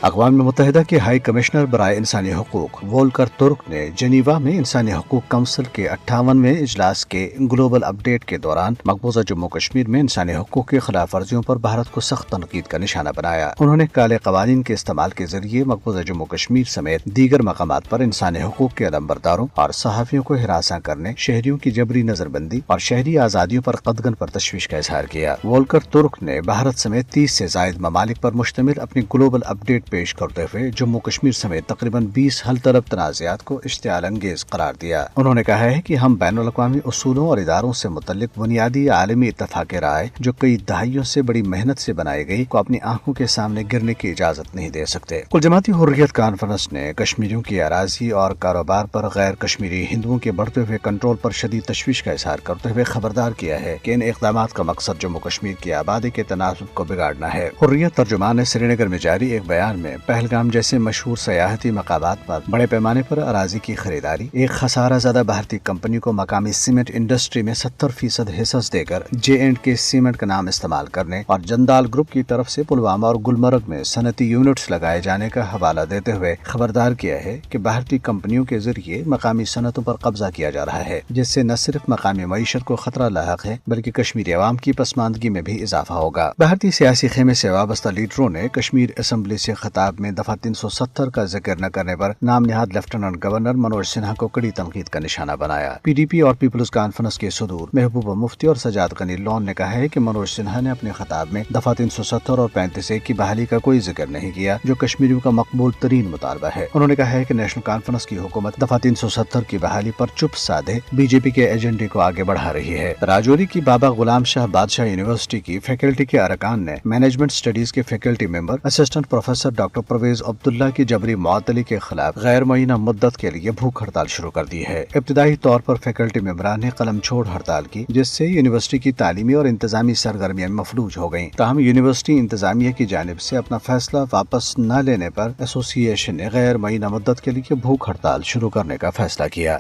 اقوام متحدہ کے ہائی کمشنر برائے انسانی حقوق وولکر ترک نے جنیوا میں انسانی حقوق کونسل کے 58ویں اجلاس کے گلوبل اپ ڈیٹ کے دوران مقبوضہ جموں کشمیر میں انسانی حقوق کی خلاف ورزیوں پر بھارت کو سخت تنقید کا نشانہ بنایا۔ انہوں نے کالے قوانین کے استعمال کے ذریعے مقبوضہ جموں کشمیر سمیت دیگر مقامات پر انسانی حقوق کے علمبرداروں اور صحافیوں کو ہراساں کرنے، شہریوں کی جبری نظر بندی اور شہری آزادیوں پر قدغن پر تشویش کا اظہار کیا۔ وولکر ترک نے بھارت سمیت 30 سے زائد ممالک پر مشتمل اپنی گلوبل اپ ڈیٹ پیش کرتے ہوئے جموں کشمیر سمیت تقریباً 20 حل طلب تنازعات کو اشتعال انگیز قرار دیا۔ انہوں نے کہا ہے کہ ہم بین الاقوامی اصولوں اور اداروں سے متعلق بنیادی عالمی اتفاق رائے جو کئی دہائیوں سے بڑی محنت سے بنائی گئی کو اپنی آنکھوں کے سامنے گرنے کی اجازت نہیں دے سکتے۔ کل جماعتی حریت کانفرنس نے کشمیریوں کی اراضی اور کاروبار پر غیر کشمیری ہندوؤں کے بڑھتے ہوئے کنٹرول پر شدید تشویش کا اظہار کرتے ہوئے خبردار کیا ہے کہ ان اقدامات کا مقصد جموں کشمیر کی آبادی کے تناسب کو بگاڑنا ہے۔ حریت ترجمان نے سری نگر میں جاری ایک بیان میں پہلگام جیسے مشہور سیاحتی مقامات پر بڑے پیمانے پر اراضی کی خریداری، ایک خسارہ زدہ بھارتی کمپنی کو مقامی سیمنٹ انڈسٹری میں 70% حصص دے کر J&K سیمنٹ کا نام استعمال کرنے اور جندال گروپ کی طرف سے پلوامہ اور گلمرگ میں صنعتی یونٹس لگائے جانے کا حوالہ دیتے ہوئے خبردار کیا ہے کہ بھارتی کمپنیوں کے ذریعے مقامی صنعتوں پر قبضہ کیا جا رہا ہے، جس سے نہ صرف مقامی معیشت کو خطرہ لاحق ہے بلکہ کشمیری عوام کی پسماندگی میں بھی اضافہ ہوگا۔ بھارتی سیاسی خیمے سے وابستہ لیڈروں نے کشمیر اسمبلی سے خطاب میں دفعہ 370 کا ذکر نہ کرنے پر نام نہاد لیفٹیننٹ گورنر منوج سنہا کو کڑی تنقید کا نشانہ بنایا۔ PDP اور پیپلز کانفرنس کے صدور محبوبہ مفتی اور سجاد غنی لون نے کہا ہے کہ منوج سنہا نے اپنے خطاب میں دفعہ 370 اور 35A کی بحالی کا کوئی ذکر نہیں کیا، جو کشمیریوں کا مقبول ترین مطالبہ ہے۔ انہوں نے کہا ہے کہ نیشنل کانفرنس کی حکومت دفعہ 370 کی بحالی پر چپ سادھے BJP کے ایجنڈے کو آگے بڑھا رہی ہے۔ راجوری کی بابا غلام شاہ بادشاہ یونیورسٹی کی فیکلٹی کے ارکان نے مینجمنٹ اسٹڈیز کے faculty member assistant professor doctor Parvez Abdullah کی جبری معطلی کے خلاف غیر معینہ مدت کے لیے بھوک ہڑتال شروع کر دی ہے۔ ابتدائی طور پر فیکلٹی ممبران نے قلم چھوڑ ہڑتال کی، جس سے یونیورسٹی کی تعلیمی اور انتظامی سرگرمیاں مفلوج ہو گئیں۔ تاہم یونیورسٹی انتظامیہ کی جانب سے اپنا فیصلہ واپس نہ لینے پر ایسوسی ایشن نے غیر معینہ مدت کے لیے بھوک ہڑتال شروع کرنے کا فیصلہ کیا۔